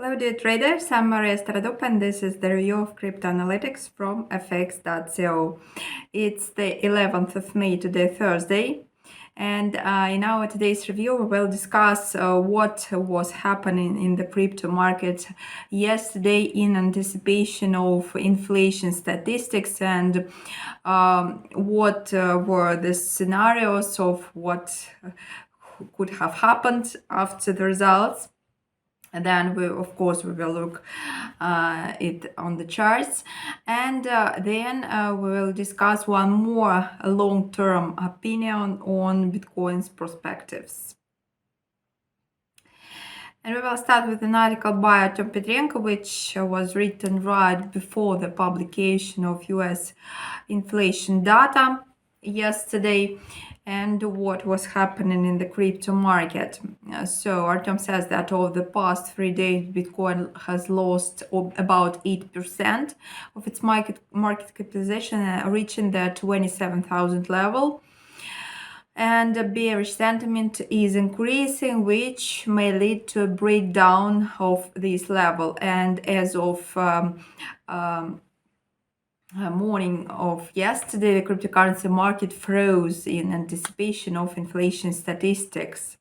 Hello dear traders, I'm Maria Stradup and this is the review of crypto analytics from fx.co. It's the 11th of May today, Thursday, and in our today's review we will discuss what was happening in the crypto market yesterday in anticipation of inflation statistics and what were the scenarios of what could have happened after the results. And then we will look it on the charts, and then we will discuss one more long-term opinion on Bitcoin's perspectives. And we will start with an article by Artem Petrenko, which was written right before the publication of US inflation data yesterday and what was happening in the crypto market. So Artem says that over the past 3 days, Bitcoin has lost about 8% of its market capitalization, reaching the 27,000 level. And the bearish sentiment is increasing, which may lead to a breakdown of this level. And as of morning of yesterday, the cryptocurrency market froze in anticipation of inflation statistics.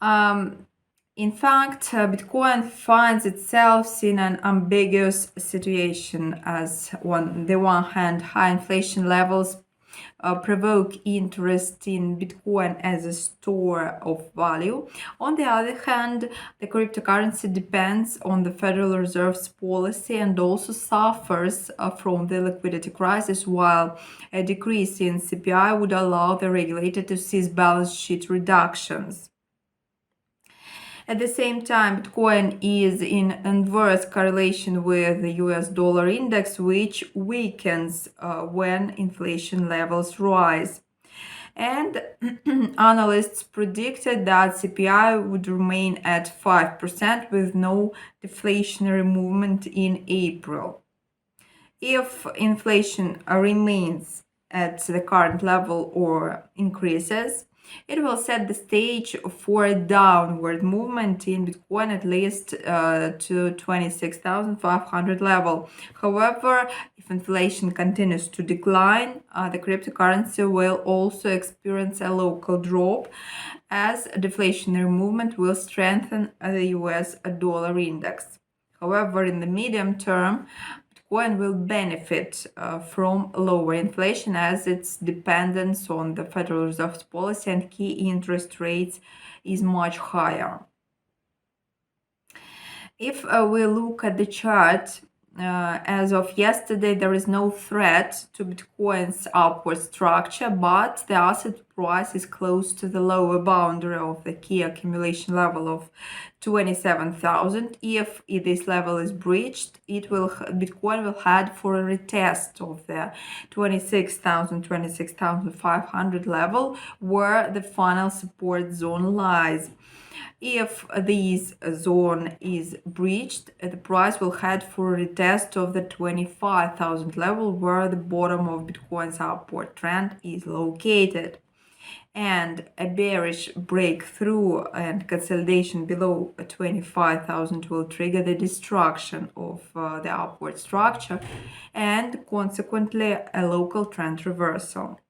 In fact, Bitcoin finds itself in an ambiguous situation. As on the one hand, high inflation levels provoke interest in Bitcoin as a store of value. On the other hand, the cryptocurrency depends on the Federal Reserve's policy and also suffers from the liquidity crisis, while a decrease in CPI would allow the regulator to seize balance sheet reductions. At the same time, Bitcoin is in inverse correlation with the US dollar index, which weakens when inflation levels rise. And analysts predicted that CPI would remain at 5% with no deflationary movement in April. If inflation remains at the current level or increases, it will set the stage for a downward movement in Bitcoin at least to 26,500 level. However, if inflation continues to decline, the cryptocurrency will also experience a local drop as a deflationary movement will strengthen the US dollar index. However, in the medium term, Bitcoin will benefit from lower inflation as its dependence on the Federal Reserve's policy and key interest rates is much higher. If we look at the chart, as of yesterday, there is no threat to Bitcoin's upward structure, but the asset price is close to the lower boundary of the key accumulation level of 27,000. If this level is breached, Bitcoin will head for a retest of the 26,500 level, where the final support zone lies. If this zone is breached, the price will head for a retest of the 25,000 level, where the bottom of Bitcoin's upward trend is located. And a bearish breakthrough and consolidation below 25,000 will trigger the destruction of the upward structure and consequently a local trend reversal.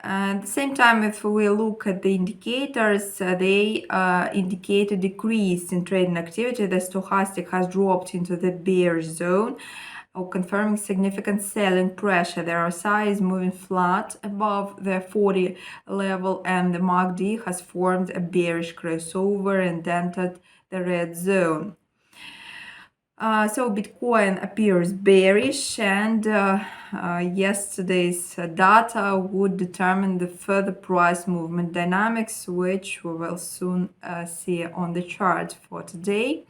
At the same time, if we look at the indicators, they indicate a decrease in trading activity. The stochastic has dropped into the bearish zone, confirming significant selling pressure. The RSI is moving flat above the 40 level, and the MACD has formed a bearish crossover and entered the red zone. So Bitcoin appears bearish, and yesterday's data would determine the further price movement dynamics, which we will soon see on the chart for today.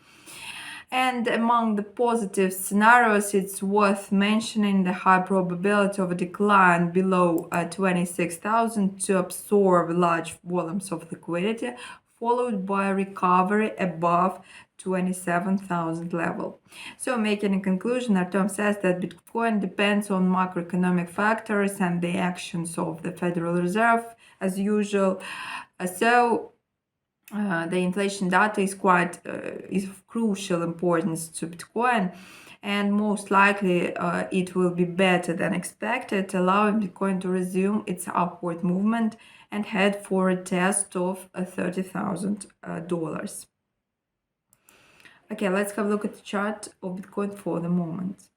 And among the positive scenarios, it's worth mentioning the high probability of a decline below 26,000 to absorb large volumes of liquidity followed by a recovery above 27,000 level. So making a conclusion, Artem says that Bitcoin depends on macroeconomic factors and the actions of the Federal Reserve as usual. The inflation data is of crucial importance to Bitcoin, and most likely it will be better than expected, allowing Bitcoin to resume its upward movement and head for a test of $30,000. Okay, let's have a look at the chart of Bitcoin for the moment.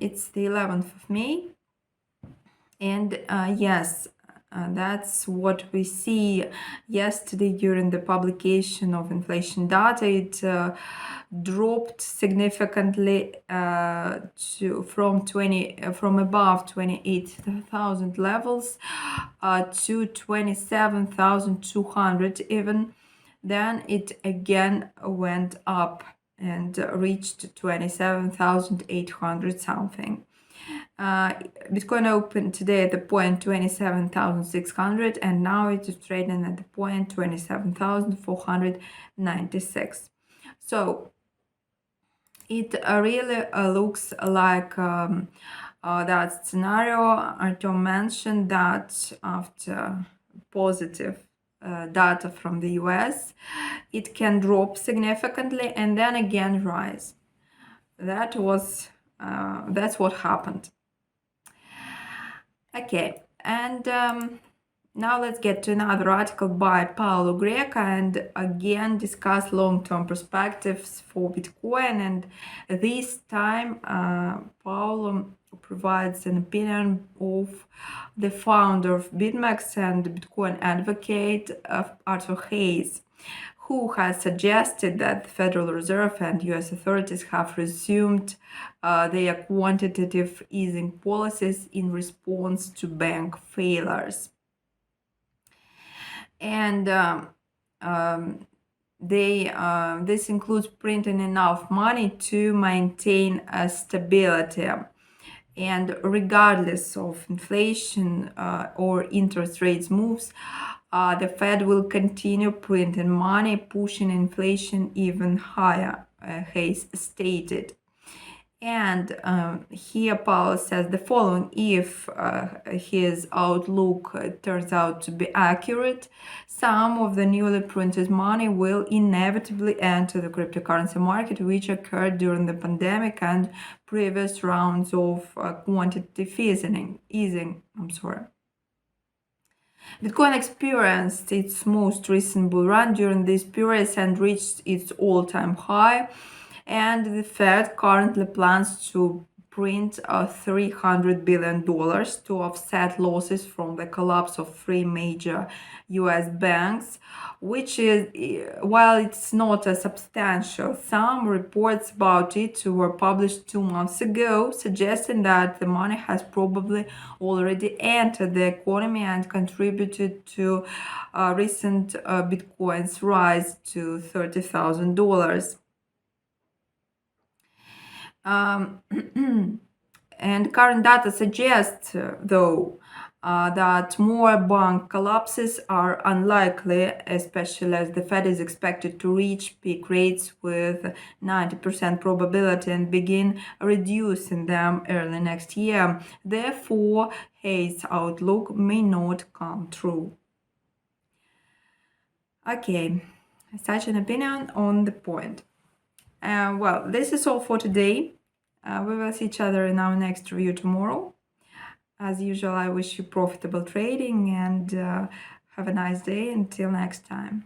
It's the 11th of May, and yes, that's what we see yesterday during the publication of inflation data. It dropped significantly from above 28,000 levels to 27,200 even. Then it again went up and reached 27,800 something. Bitcoin opened today at the point 27,600, and now it is trading at the point 27,496. So it really looks like that scenario Artem mentioned, that after positive data from the US, it can drop significantly and then again rise. That's what happened. Okay, and now let's get to another article by Paolo Greca and again discuss long-term perspectives for Bitcoin. And this time, Paolo provides an opinion of the founder of BitMEX and Bitcoin advocate Arthur Hayes, who has suggested that the Federal Reserve and US authorities have resumed their quantitative easing policies in response to bank failures. And this includes printing enough money to maintain stability. And regardless of inflation or interest rates moves, the Fed will continue printing money, pushing inflation even higher, Hayes stated. And here Paul says the following: if his outlook turns out to be accurate, some of the newly printed money will inevitably enter the cryptocurrency market, which occurred during the pandemic and previous rounds of quantitative easing. Bitcoin experienced its most recent bull run during this period and reached its all-time high. And the Fed currently plans to print $300 billion to offset losses from the collapse of three major US banks, which is, while it's not a substantial sum, reports about it were published 2 months ago, suggesting that the money has probably already entered the economy and contributed to recent Bitcoin's rise to $30,000. And current data suggests, though, that more bank collapses are unlikely, especially as the Fed is expected to reach peak rates with 90% probability and begin reducing them early next year. Therefore, Hayes' outlook may not come true. Okay, such an opinion on the point. Well, this is all for today. We will see each other in our next review tomorrow. As usual, I wish you profitable trading and have a nice day. Until next time.